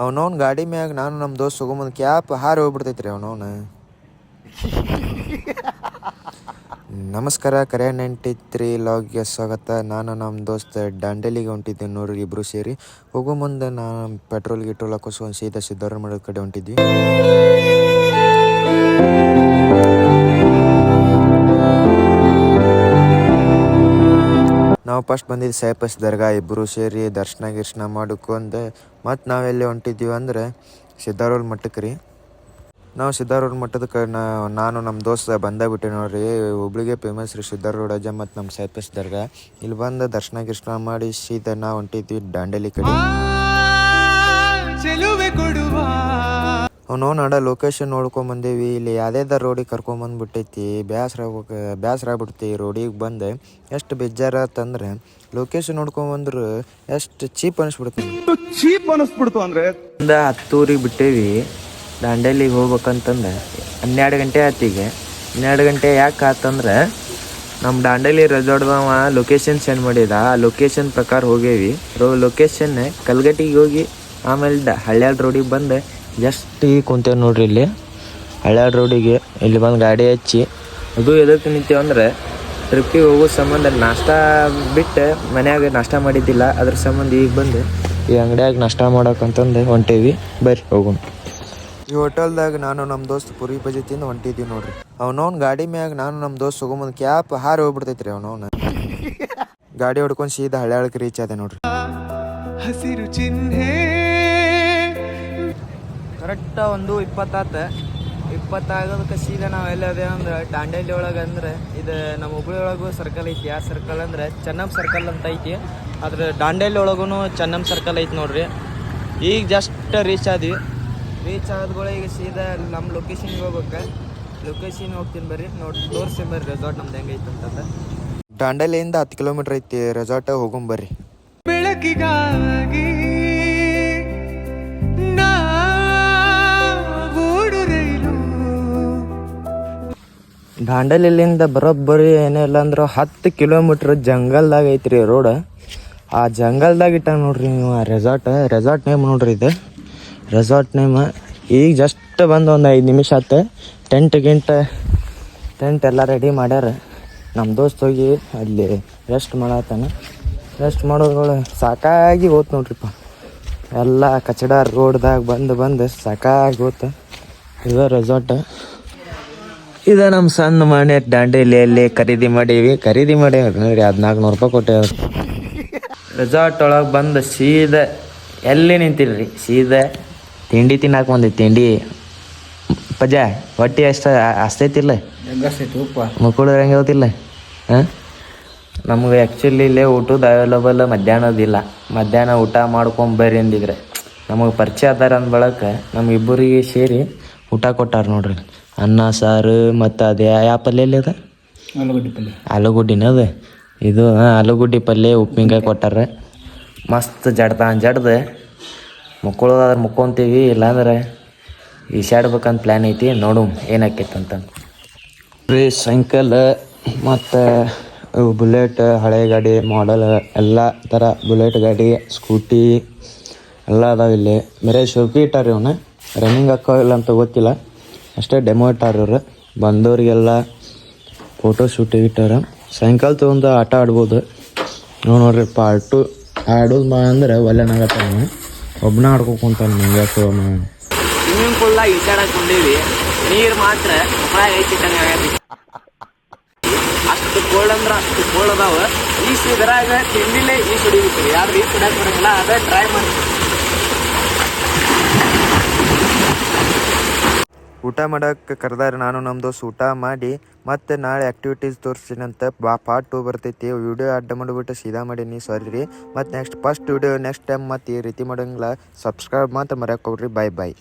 ಅವನವ್ನ ಗಾಡಿ ಮ್ಯಾಗ ನಾನು ನಮ್ಮ ದೋಸ್ತ್ ಹೋಗೊಂಬಂದು ಕ್ಯಾಪ್ ಹಾರಿ ಹೋಗ್ಬಿಡ್ತೈತ್ರಿ ಅವನವ್ನ. ನಮಸ್ಕಾರ, ಕರೆ 93 ಲಾಗ್ಗೆ ಸ್ವಾಗತ. ನಾನು ನಮ್ಮ ದೋಸ್ತ್ ದಾಂಡೇಲಿಗೆ ಹೊಂಟಿದ್ವಿ ನೋಡ್ರಿ, ಇಬ್ಬರು ಸೇರಿ. ಹೋಗೋ ಮುಂದೆ ನಾನು ಪೆಟ್ರೋಲ್ ಹಾಕೋಸ್ಕೊಂಡು ಸೀದಾ ಸಿದ್ದಾರೂಢ ಮಠದ ಕಡೆ ಹೊಂಟಿದ್ವಿ. ನಾವು ಫಸ್ಟ್ ಬಂದಿದ್ದು ಸೈಪಸ್ ದರ್ಗಾ. ಇಬ್ಬರು ಸೇರಿ ದರ್ಶನ ಮಾಡ್ಕೊಂಡು ಮತ್ತು ನಾವೆಲ್ಲಿ ಹೊಂಟಿದ್ದೀವಿ ಅಂದರೆ ಸಿದ್ದಾರೂಢ ಮಠಕ್ಕೆ ರೀ. ನಾವು ಸಿದ್ದಾರೂಢ ಮಠದಕ್ಕೆ ನಾನು ನಮ್ಮ ದೋಸ್ತ ಬಂದಾಗ್ಬಿಟ್ಟೆ ನೋಡ್ರಿ. ಹುಬ್ಳಿಗೆ ಫೇಮಸ್ ರೀ ಸಿದ್ದಾರೂಢ ಅಜ್ಜ ಮತ್ತು ನಮ್ಮ ಸೈಪಸ್ ದರ್ಗಾ. ಇಲ್ಲಿ ಬಂದು ದರ್ಶನ ಮಾಡಿ ಸೀದಾ ನಾವು ಹೊಂಟಿದ್ವಿ ದಾಂಡೇಲಿ ಕಡೆ. ನಾವು ನಡ ಲೊಕೇಶನ್ ನೋಡ್ಕೊಂಬಂದೇವಿ. ಇಲ್ಲಿ ಯಾವುದೇ ರೋಡಿಗೆ ಕರ್ಕೊಂಬಂದ್ಬಿಟ್ಟೈತಿ. ಬೇಸರ ಆಗ್ಬಿಡ್ತಿ ರೋಡಿಗೆ ಬಂದು. ಎಷ್ಟು ಬೇಜಾರತ್ತಂದ್ರೆ ಲೊಕೇಶನ್ ನೋಡ್ಕೊಂಬಂದ್ರೆ ಎಷ್ಟು ಚೀಪ್ ಅನಿಸ್ಬಿಡ್ತು ಅಂದರೆ 10 ಬಿಟ್ಟೇವಿ ದಾಂಡೇಲಿಗೆ ಹೋಗ್ಬೇಕಂತಂದ್ರೆ 12 ಗಂಟೆ ಆಯ್ತೀಗ. 12 ಗಂಟೆ ಯಾಕೆ ಆತಂದ್ರೆ ನಮ್ಮ ದಾಂಡೇಲಿ ರೆಸಾರ್ಟ್ದವ ಲೊಕೇಶನ್ ಸೆಂಡ್ ಮಾಡಿದ. ಆ ಲೊಕೇಶನ್ ಪ್ರಕಾರ ಹೋಗೇವಿ. ಲೊಕೇಶನ್ ಕಲ್ಗಟ್ಟಿಗೆ ಹೋಗಿ ಆಮೇಲೆ ಹಳ್ಯಾಳ ರೋಡಿಗೆ ಬಂದು ಜಸ್ಟ್ ಈಗ ಕುಂತೇವೆ ನೋಡ್ರಿ. ಇಲ್ಲಿ ಹಳ್ಯಾಳ ರೋಡಿಗೆ ಇಲ್ಲಿ ಬಂದು ಗಾಡಿ ಹಚ್ಚಿ ಅದು ಎದಕ್ಕೆ ನಿಂತೇವೆ ಅಂದರೆ ಟ್ರಿಪ್ಪಿಗೆ ಹೋಗೋ ಸಂಬಂಧ ನಾಷ್ಟ ಬಿಟ್ಟು ಮನ್ಯಾಗ ನಾಷ್ಟ ಮಾಡಿದ್ದಿಲ್ಲ. ಅದ್ರ ಸಂಬಂಧ ಈಗ ಬಂದು ಈ ಅಂಗಡಿಯಾಗ ನಾಷ್ಟ ಮಾಡೋಕ್ಕಂತಂದು ಹೊಂಟೇವಿ. ಬರ್ರಿ ಹೋಗೋಣ. ಈ ಹೋಟೆಲ್ದಾಗ ನಾನು ನಮ್ಮ ದೋಸ್ತ್ ಪುರಿ ಬಜಿ ತಿಂದು ಹೊಂಟಿದ್ವಿ ನೋಡ್ರಿ. ಅವನವ್ನ ಗಾಡಿ ಮ್ಯಾಗ ನಾನು ನಮ್ಮ ದೋಸ್ತ್ ಹೋಗೊಂಬಂದು ಕ್ಯಾಪ್ ಹಾರಿ ಹೋಗ್ಬಿಡ್ತೈತ್ರಿ ಅವನವ್ನ. ಗಾಡಿ ಹೊಡ್ಕೊಂಡು ಸೀದಾ ಹಳ್ಯಾಳಕ್ಕೆ ರೀಚ್ ಆದೆ ನೋಡ್ರಿ. ಹಸಿರು ಚಿಹ್ನೆ ಕರೆಕ್ಟ 1:20 ಆಗೋದಕ್ಕೆ ಸೀದಾ ನಾವು ಎಲ್ಲದೇ ಅಂದ್ರೆ ದಾಂಡೇಲಿ ಒಳಗೆ ಅಂದ್ರೆ ಇದು ನಮ್ಮ ಹುಬ್ಳಿ ಒಳಗೂ ಸರ್ಕಲ್ ಐತಿ. ಯಾವ ಸರ್ಕಲ್ ಅಂದ್ರೆ ಚೆನ್ನಮ್ ಸರ್ಕಲ್ ಅಂತ ಐತಿ. ಅದ್ರ ದಾಂಡೇಲಿ ಒಳಗೂ ಚೆನ್ನಮ್ ಸರ್ಕಲ್ ಐತಿ ನೋಡ್ರಿ. ಈಗ ಜಸ್ಟ್ ರೀಚ್ ಆದ್ಗಳು ಈಗ ಸೀದಾ ನಮ್ಮ ಲೊಕೇಶನ್ಗೆ ಹೋಗ್ಬೇಕು. ಲೊಕೇಶನ್ ಹೋಗ್ತೀನಿ ಬರ್ರಿ, ತೋರಿಸಿ ಬರ್ರಿ ರೆಸಾರ್ಟ್ ನಮ್ದು ಹೆಂಗೈತೆ ಅಂತಂದ್ರೆ. ದಾಂಡೇಲಿಯಿಂದ 10 ಕಿಲೋಮೀಟ್ರ್ ಐತಿ ರೆಸಾರ್ಟ್. ಹೋಗೊಂಬರ್ರಿ. ಬೆಳಕಿಗಾಗಿ ದಾಂಡೇಲಿಯಿಂದ ಬರೋಬ್ಬರಿ ಏನಿಲ್ಲ ಅಂದ್ರೆ 10 ಕಿಲೋಮೀಟ್ರ್ ಜಂಗಲ್ದಾಗ ಐತ್ರಿ ರೋಡ್. ಆ ಜಂಗಲ್ದಾಗ ಇಟ್ಟ ನೋಡ್ರಿ ನೀವು ಆ ರೆಸಾರ್ಟ್ ನೇಮ್ ನೋಡ್ರಿ. ಇದು ರೆಸಾರ್ಟ್ ನೇಮ್. ಈಗ ಜಸ್ಟ್ ಬಂದು ಒಂದು 5 ನಿಮಿಷ ಆಯ್ತು. ಟೆಂಟ್ ಎಲ್ಲ ರೆಡಿ ಮಾಡ್ಯಾರ. ನಮ್ಮ ದೋಸ್ತ್ ಹೋಗಿ ಅಲ್ಲಿ ರೆಸ್ಟ್ ಮಾಡತ್ತಾನ. ರೆಸ್ಟ್ ಮಾಡೋದ್ರೊಳಗೆ ಸಾಕಾಗಿ ಹೋತ್ ನೋಡ್ರಿಪ್ಪ. ಎಲ್ಲ ಕಚಡ ರೋಡ್ದಾಗ ಬಂದು ಸಾಕಾಗಿ ಹೋತು. ಇದು ರೆಸಾರ್ಟ್. ಇದು ನಮ್ಮ ಸಣ್ಣ ಮನೆ ದಾಂಡೇಲಿಯಲ್ಲಿ ಖರೀದಿ ಮಾಡೀವಿ ನೋಡ್ರಿ. 1400 ರೂಪಾಯಿ ಕೊಟ್ಟೇವ್ರಿ. ರೆಸಾರ್ಟ್ ಒಳಗೆ ಬಂದು ಸೀದಾ ಎಲ್ಲಿ ನಿಂತಿಲ್ರಿ, ಸೀದಾ ತಿಂಡಿ ತಿನ್ನಾಕ ಬಂದೈತಿ. ತಿಂಡಿ ಪಜ ಹೊಟ್ಟೆ ಅಸ್ತೈತಿಲ್ಲ, ಮಕ್ಕಳು ಹೆಂಗೆ ಹೋತಿಲ್ಲ. ನಮಗೆ ಆ್ಯಕ್ಚುಲಿ ಇಲ್ಲೇ ಊಟದ ಅವೈಲಬಲ್ ಮಧ್ಯಾಹ್ನದಿಲ್ಲ. ಮಧ್ಯಾಹ್ನ ಊಟ ಮಾಡ್ಕೊಂಬರ್ರಿ ಅಂದಿದ್ರೆ ನಮಗೆ ಪರಿಚಯ ಅದಾರ ಅಂದ ಬಳಕ ನಮ್ಮಿಬ್ಬರಿಗೆ ಸೇರಿ ಊಟ ಕೊಟ್ಟಾರ ನೋಡ್ರಿ. ಅನ್ನ ಸಾರು ಮತ್ತು ಅದೇ ಯಾವ ಪಲ್ಯ ಅಲ್ಲಿ ಅದ, ಆಲೂಗಡ್ಡಿನ ಅದು. ಇದು ಆಲೂಗಡ್ಡಿ ಪಲ್ಯ ಉಪ್ಪಿನಕಾಯಿ ಕೊಟ್ಟಾರ. ಮಸ್ತ್ ಜಡ್ದು ಮುಕ್ಕೊಳ್ಳೋದಾದ್ರೆ ಮುಕ್ಕೊಂತೀವಿ, ಇಲ್ಲಾಂದ್ರೆ ಈಸಾಡ್ಬೇಕಂತ ಪ್ಲ್ಯಾನ್ ಐತಿ. ನೋಡು ಏನಾಕೈತೆ ಅಂತ. ಸೈಕಲ್ ಮತ್ತು ಬುಲೆಟ್, ಹಳೆ ಗಾಡಿ ಮಾಡಲ್ ಎಲ್ಲ ಥರ ಬುಲೆಟ್ ಗಾಡಿ, ಸ್ಕೂಟಿ ಎಲ್ಲ ಅದಾವ ಇಲ್ಲಿ. ಬೇರೆ ಶೋಕಿ ಇಟ್ಟಾರ. ಇವನ್ನ ರನ್ನಿಂಗ್ ಹಾಕೋಲ್ಲ ಅಂತ ಗೊತ್ತಿಲ್ಲ, ಅಷ್ಟೇ ಡೆಮೋ ಇಟ್ಟಾರ ಇವ್ರು. ಬಂದವ್ರಿಗೆಲ್ಲ ಫೋಟೋ ಶೂಟಿಗೆ ಇಟ್ಟಾರ. ಸಾಯಂಕಾಲ ತೊಗೊಂಡು ಆಟ ಆಡ್ಬೋದು. ನೋಡ್ರಿ ಪಾರ್ಟು ಆಡೋದು ಬಾ ಅಂದ್ರೆ ಒಲ್ಲೆನಾಗತ್ತ. ಒಬ್ಬನ ಆಡ್ಕೊಂತಾನೆ ನಿಂಗೆ ಸ್ವಿಮ್ಮಿಂಗ್ ಪೂಲ್ದಾಗ ಈಸಾಡಕೊಂಡೀವಿ. ನೀರು ಮಾತ್ರ ಅಷ್ಟು ಕೋಲ್ಡ್ ಅಂದ್ರೆ ಅಷ್ಟು ಕೋಲ್ಡ್ ಅದಾವ. ಈಸಿದ್ರಾಗ ತಿಂಡಿಲೇ ಈಸು ಹೊಡಿಬೇಕು. ಯಾರು ಈಸು ಹೊಡ್ಯಾಕ ಬರೋಂಗಿಲ್ಲ, ಅದೇ ಟ್ರೈ ಮಾಡಿ. ಊಟ ಮಾಡೋಕ್ಕೆ ಕರೆದಾರೆ. ನಾನು ನಮ್ಮ ದೋಸ್ತ್ ಊಟ ಮಾಡಿ ಮತ್ತು ನಾಳೆ ಆ್ಯಕ್ಟಿವಿಟೀಸ್ ತೋರಿಸ್ತೀನಂತ. ಪಾರ್ಟ್ 2 ಬರ್ತೈತಿ. ವಿಡಿಯೋ ಅಡ್ಡ ಮಾಡಿಬಿಟ್ಟು ಸೀದಾ ಮಾಡೀನಿ, ಸಾರಿ ರೀ. ಮತ್ತು ಫಸ್ಟ್ ವಿಡಿಯೋ ನೆಕ್ಸ್ಟ್ ಟೈಮ್ ಮತ್ತು ಈ ರೀತಿ ಮಾಡೋಂಗಿಲ್ಲ. ಸಬ್ಸ್ಕ್ರೈಬ್ ಮಾತ್ರ ಮರೆಯೋಕೆ ಹೋಗ್ರಿ. ಬಾಯ್.